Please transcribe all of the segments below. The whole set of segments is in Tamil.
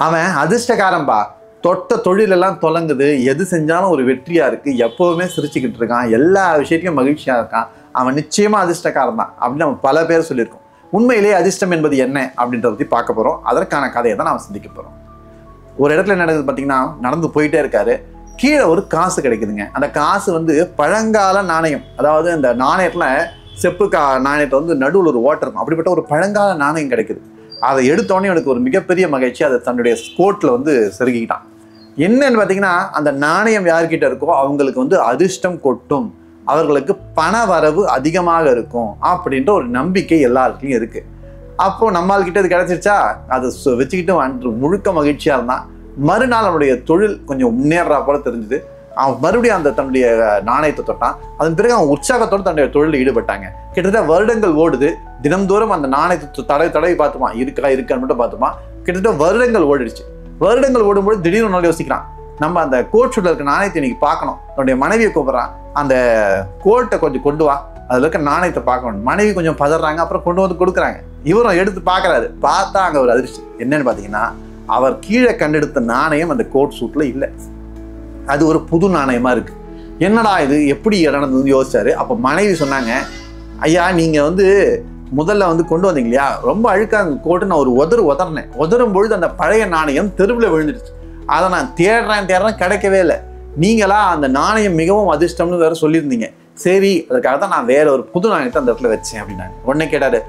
அவன் அதிர்ஷ்டக்காரன்பா. தொட்ட தொழிலெல்லாம் தொலங்குது, எது செஞ்சாலும் ஒரு வெற்றியா இருக்கு, எப்பவுமே சிரிச்சுக்கிட்டு இருக்கான், எல்லா விஷயத்தையும் மகிழ்ச்சியா இருக்கான், அவன் நிச்சயமா அதிர்ஷ்டக்காரன் தான் அப்படின்னு நம்ம பல பேர் சொல்லியிருக்கோம். உண்மையிலேயே அதிர்ஷ்டம் என்பது என்ன அப்படின்றத பற்றி பார்க்க போறோம். அதற்கான கதையை தான் நாம் சிந்திக்க போறோம். ஒரு இடத்துல என்ன நடக்குது பார்த்தீங்கன்னா, நடந்து போயிட்டே இருக்காரு, கீழே ஒரு காசு கிடைக்குதுங்க. அந்த காசு வந்து பழங்கால நாணயம். அதாவது அந்த நாணயத்துல செப்பு நாணயத்தை வந்து நடுவில் ஒரு ஓட்டை இருக்கும். அப்படிப்பட்ட ஒரு பழங்கால நாணயம் கிடைக்குது. அதை எடுத்தோடனே எனக்கு ஒரு மிகப்பெரிய மகிழ்ச்சி. அதை தன்னுடைய கோட்டில் வந்து செருகிக்கிட்டான். என்னன்னு பார்த்தீங்கன்னா, அந்த நாணயம் யார்கிட்ட இருக்கோ அவங்களுக்கு வந்து அதிர்ஷ்டம் கொட்டும், அவர்களுக்கு பண வரவு அதிகமாக இருக்கும் அப்படின்ற ஒரு நம்பிக்கை எல்லாருக்கும் இருக்கு. அப்போ நம்மால்கிட்ட அது கிடைச்சிருச்சா, அதை வச்சுக்கிட்டு அன்று முழுக்க மகிழ்ச்சியா இருந்தான். மறுநாள் அவனுடைய தொழில் கொஞ்சம் முன்னேறா போல தெரிஞ்சுது. அவன் மறுபடியும் அந்த தன்னுடைய நாணயத்தை தொட்டான். அதன் பிறகு அவன் உற்சாகத்தோடு தன்னுடைய தொழிலில் ஈடுபட்டாங்க. கிட்டத்தட்ட வருடங்கள் ஓடுது. தினம்தோறும் அந்த நாணயத்தை தடவை பார்த்துப்பான், இருக்கான்னு மட்டும் பார்த்துப்பான். கிட்டத்தட்ட வருடங்கள் ஓடிடுச்சு. வருடங்கள் ஓடும்போது திடீர்னு நல்லா யோசிக்கிறான், நம்ம அந்த கோட் ஷூட்ல இருக்க நாணயத்தை இன்னைக்கு பார்க்கணும். தன்னுடைய மனைவியை கூப்பிட்றான், அந்த கோட்டை கொஞ்சம் கொண்டு வா, அதுல இருக்க நாணயத்தை பார்க்கணும். மனைவி கொஞ்சம் பதறாங்க, அப்புறம் கொண்டு வந்து கொடுக்குறாங்க. இவரும் எடுத்து பார்க்கறாரு. பார்த்தா அங்க ஒரு அதிர்ச்சி. என்னன்னு பார்த்தீங்கன்னா, அவர் கீழே கண்டெடுத்த நாணயம் அந்த கோட் ஷூட்ல இல்லை. அது ஒரு புது நாணயமா இருக்கு. என்னடா இது, எப்படி நடந்ததுன்னு யோசிச்சாரு. அப்போ மனைவி சொன்னாங்க, ஐயா நீங்க வந்து முதல்ல வந்து கொண்டு வந்தீங்க இல்லையா, ரொம்ப அழுக்கா கோட்டு, நான் ஒரு உதறினேன். உதறும் பொழுது அந்த பழைய நாணயம் தெருவில் விழுந்துடுச்சு. அதை நான் தேடுறேன், கிடைக்கவே இல்லை. நீங்களா அந்த நாணயம் மிகவும் அதிர்ஷ்டம்னு வேற சொல்லியிருந்தீங்க. சரி, அதுக்காக தான் நான் வேற ஒரு புது நாணயத்தை அந்த இடத்துல வச்சேன் அப்படின்னாங்க. உடனே கேட்டாரு,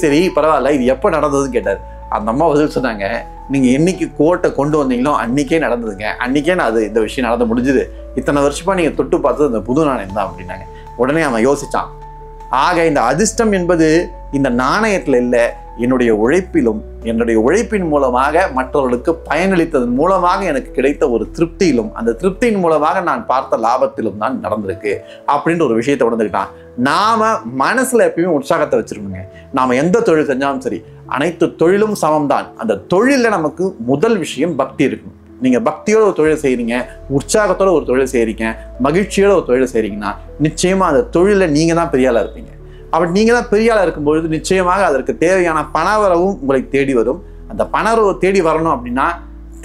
சரி பரவாயில்ல, இது எப்போ நடந்ததுன்னு கேட்டாரு. அந்த அம்மா பதில் சொன்னாங்க, நீங்க என்னைக்கு கோட்டை கொண்டு வந்தீங்களோ அன்னைக்கே நடந்ததுங்க, அன்னைக்கே நான் இந்த விஷயம் நடந்து முடிஞ்சுது. இத்தனை வருஷமா நீங்க தொட்டு பார்த்தது அந்த புது நாணயம் தான் அப்படின்னாங்க. உடனே அவன் யோசிச்சான், ஆக இந்த அதிர்ஷ்டம் என்பது இந்த நாணயத்துல இல்லை, என்னுடைய உழைப்பிலும், என்னுடைய உழைப்பின் மூலமாக மற்றவர்களுக்கு பயனளித்ததன் மூலமாக எனக்கு கிடைத்த ஒரு திருப்தியிலும், அந்த திருப்தியின் மூலமாக நான் பார்த்த லாபத்திலும் தான் நடந்திருக்கு அப்படின்ற ஒரு விஷயத்தை உணர்ந்துக்கிட்டான். நாம மனசுல எப்பயுமே உற்சாகத்தை வச்சிருக்கோங்க. நாம எந்த தொழில் செஞ்சாலும் சரி, அனைத்து தொழிலும் சமம்தான். அந்த தொழில நமக்கு முதல் விஷயம் பக்தி இருக்கணும். நீங்க பக்தியோட ஒரு தொழிலை செய்யறீங்க, உற்சாகத்தோட ஒரு தொழிலை செய்யறீங்க, மகிழ்ச்சியோட ஒரு தொழிலை செய்யறீங்கன்னா நிச்சயமா அந்த தொழில நீங்க தான் பெரிய ஆளா இருப்பீங்க. அப்படி நீங்க தான் பெரிய ஆளா இருக்கும்பொழுது நிச்சயமாக அதற்கு தேவையான பணவரவும் உங்களை தேடி வரும். அந்த பணவரவு தேடி வரணும் அப்படின்னா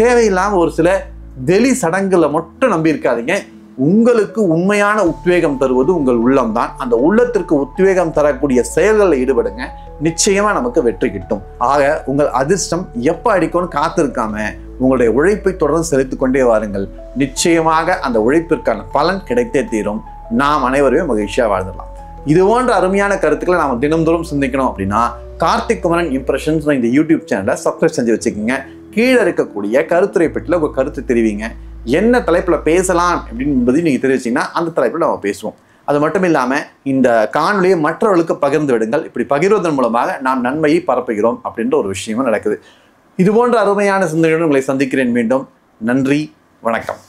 தேவையில்லாம ஒரு சில வெளி சடங்குகளை மட்டும் நம்பி இருக்காதீங்க. உங்களுக்கு உண்மையான உத்வேகம் தருவது உங்கள் உள்ளம் தான். அந்த உள்ளத்திற்கு உத்வேகம் தரக்கூடிய செயல்களில் ஈடுபடுங்க, நிச்சயமா நமக்கு வெற்றி கிட்டும். ஆக உங்கள் அதிர்ஷ்டம் எப்ப அடிக்கும்னு காத்திருக்காம உங்களுடைய உழைப்பை தொடர்ந்து செலுத்திக் கொண்டே வாருங்கள். நிச்சயமாக அந்த உழைப்பிற்கான பலன் கிடைத்தே தீரும். நாம் அனைவருமே மகிழ்ச்சியா வாழ்ந்துடலாம். இது போன்ற அருமையான கருத்துக்களை நாம தினம்தோறும் சிந்திக்கணும் அப்படின்னா கார்த்திக் குமரன் இம்ப்ரெஷன்ஸ் இந்த யூடியூப் சேனலை சப்ஸ்கிரைப் செஞ்சு வச்சுக்கோங்க. கீழே இருக்கக்கூடிய கருத்துரை பெட்டியில் உங்க கருத்து தெரிவிங்க. என்ன தலைப்புல பேசலாம் அப்படின்னு நீங்க தெரிவிச்சீங்கன்னா அந்த தலைப்புல நம்ம பேசுவோம். அது மட்டும் இல்லாம இந்த காணொலியை மற்றவர்களுக்கு பகிர்ந்து விடுங்கள். இப்படி பகிர்வதன் மூலமாக நாம் நன்மையை பரப்புகிறோம் அப்படின்ற ஒரு விஷயமும் நடக்குது. இது போன்ற அருமையான சிந்தனையுடன் உங்களை சந்திக்கிறேன். மீண்டும் நன்றி, வணக்கம்.